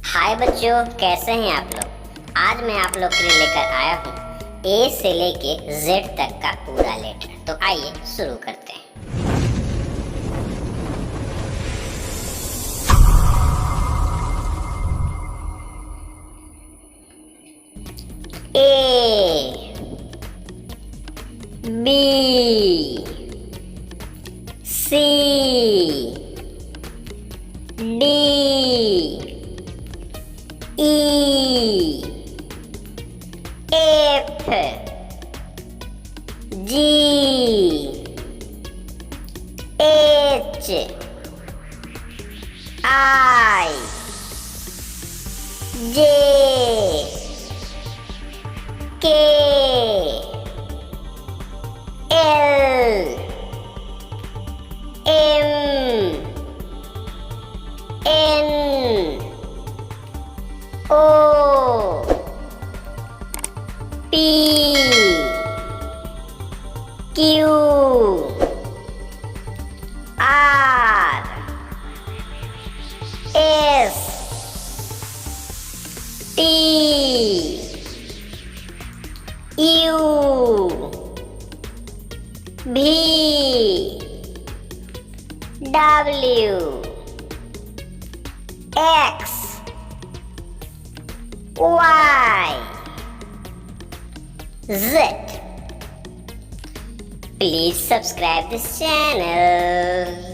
हाय बच्चों, कैसे हैं आप लोग। आज मैं आप लोग के लिए लेकर आया हूँ ए से लेके जेड तक का पूरा लेटर। तो आइए शुरू करते हैं। A B C D E F G H I J K L M N O P Q R S T U V W X Y Z. Please subscribe this channel.